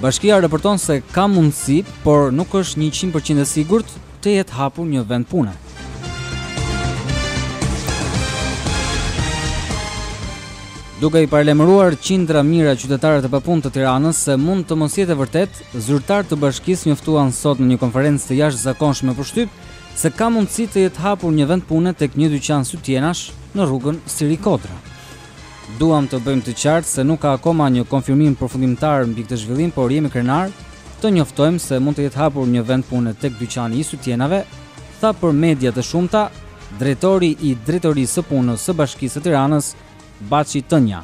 Bashkia raporton se ka mundësi, por nuk është 100% e sigurt të jetë hapur një vend pune. Duke I paralajmëruar qindra mijëra qytetarë të papunë të Tiranës se mund të mos jetë e vërtet, zyrtarët të bashkisë njoftuan sot në një konferencë të jashtëzakonshme për shtyp se ka mundësi të jetë hapur një vend pune tek një dyqan sytjenash në rrugën Siri Kodra. Duam të bëjmë të qartë se nuk ka akoma një konfirmim përfundimtar mbi këtë zhvillim, por jemi krenar të njoftojmë se mund të jetë hapur një vend pune tek dyqani I sytjenave, tha për media të shumta drejtori I drejtorisë së punës së Bashkisë së Tiranës, Baçi Tënja.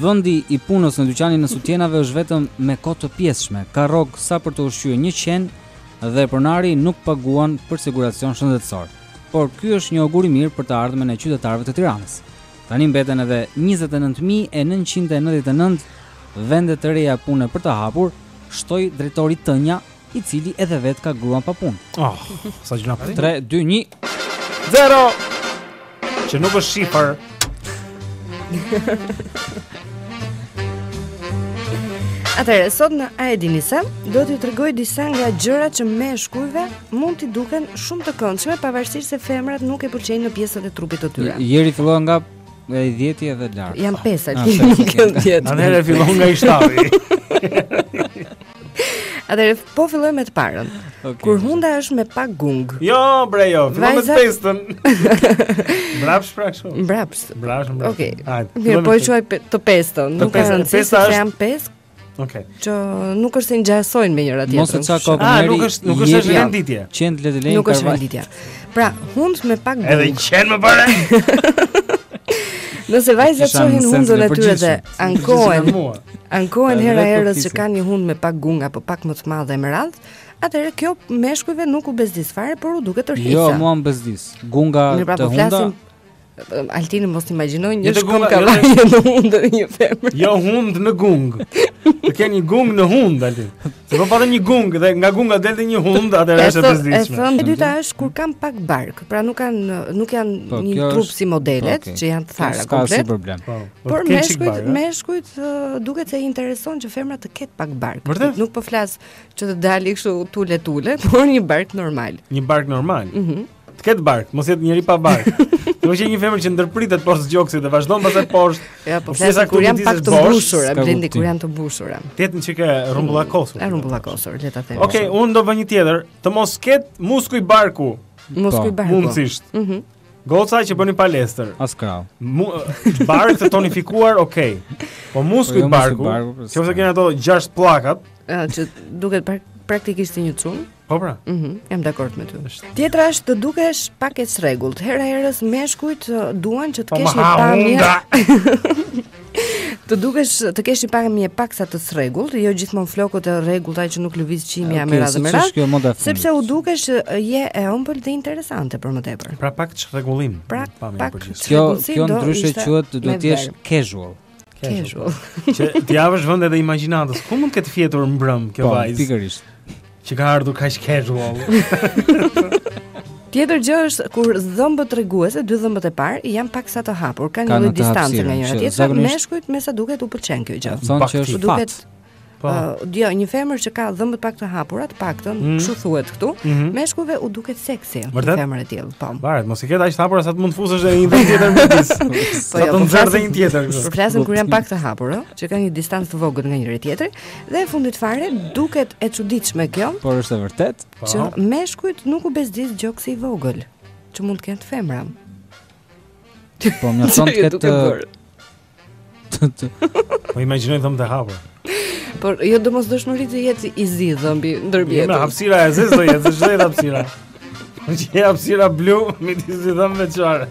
Vendi I punës në dyqanin në Sutjenave është vetëm me kohë të pjesshme, ka rrogë sa për të ushqyer një qenë dhe pronari nuk paguan për siguracion shëndetësor. Por ky është një augur I mirë për të ardhmen e qytetarëve të Tiranës. Tani mbeten edhe 29.999 vende të reja pune për të hapur, shtoi drejtori Tënja, I cili edhe vet ka gruan pa punë. Sa gjuna 3, 2, 1, 0. Që nuk është shifër. Atëherë, sot në A e dini se, do t'ju tregoj disa nga gjërat që meshkujve mund t'i duken shumë të këndshme, pavarësisht se femrat nuk e pëlqejnë në pjesët e trupit të tyre. Jeri fillon nga I 10 edhe lart. Janë 5, nuk janë 10. Atëherë fillon nga I 7. Atëherë, po filloj me të parën. Okay. Kur hunda është me pak gung. Jo, bre, jo, fillon me të pestën. Mbrapsht pra kështu. Mbrapsht. Okej. Mirë, po I quaj të pestën. Nuk ka rëndësi se janë pestë. Okej. Që nuk është se ngjasojnë me njëra tjetrën. Mos e ça kokën. Nuk është renditje. Qend le të lejnë. Nuk është renditje. Pra, hund me pak gung. Edhe qen më bare. Nëse vajzat shohin hundën e tyre dhe ankohen hera herës që kanë një hund me pak gung apo pak më të madh dhe me radh, atëherë kjo meshkujve nuk u bezdis fare, por u duket tërhiqe. Jo, mua më bezdis. Gunga të hunda. Altini mos imagjinoj një shkum kavaje në hundë dhe një femër. Jo hund në gung. Të ke një gung në hund, Altin. Se po patë një gung dhe nga gunga delte një hund, atëherë është e bezdisshme. E thënë, e dyta është kur kanë pak bark, pra nuk janë një trup si modelet që janë të thara komplet. Ska si problem. Por meshkujt duket se I intereson që femra të ketë pak bark. Nuk po flas që të dali kështu tule, por një bark normal. Një bark normal. Të ketë bark, mos jetë njëri pa bark. Do të një femër që ndërpritet poshtë gjoksit dhe vazhdon pastaj poshtë. Ja, po flesa kur janë pak të mbushura, blendi kur janë të mbushura. Tetën që ke rumbullakosur. Rumbullakosur, le ta them. Okej, unë do bëj një tjetër, të mos ketë muskuj barku. Muskuj barku. Mundësisht. Goca që bëni palestër. As krau. Bark të tonifikuar, okay. Po muskuj barku. Nëse keni ato 6 pllakat, që duket praktikisht si një çun. Po pra. Jam dakord me ty. Tjetra është të dukesh pak e srregullt. Hera herës meshkujt duan që të kesh një pamje. Të kesh një pamje paksa të srregullt, jo gjithmonë flokët e rregullta që nuk lëviz çimja me radhë me radhë. Sepse u dukesh je e ëmbël dhe interesante për më tepër. Pra pak çrregullim. Kjo ndryshe quhet duhet të jesh casual. Që t'i japësh vend edhe imagjinatës. Ku mund ketë fjetur mbrëm kjo vajzë? Po, pikërisht. Që ka ardhur kaq casual. Tjetër gjë është kur dhëmbët treguese, dy dhëmbët e parë janë paksa të hapur, kanë një lloj distance nga njëra tjetra. Meshkujt me sa duket u pëlqen kjo gjë. Thonë që është fat. Jo, një femër që ka dhëmbët pak të hapura, të paktën, kështu thuhet këtu, meshkujve u duket seksi. Femër e tillë, po. Varet, mos i ketë aq të hapura sa të mund të fusësh edhe një vend tjetër midis. Sa të nxjerrë edhe një tjetër kështu. Po flasim kur janë pak të hapur, që kanë një distancë të vogël nga njëri tjetri, dhe e fundit fare duket e çuditshme kjo. Por është e vërtet që meshkujt nuk u bezdis gjoksi I vogël, që mund të kenë femra. Po mjafton të ketë. Po imagjinoj dhëmbë të hapura. Por jo domosdoshmëri të jetë I zi dhëmbi ndërmjet. Me hapësira e zezë do jetë, çdo jetë hapësira. Që hapësira blu midis dhëmbëve çfarë?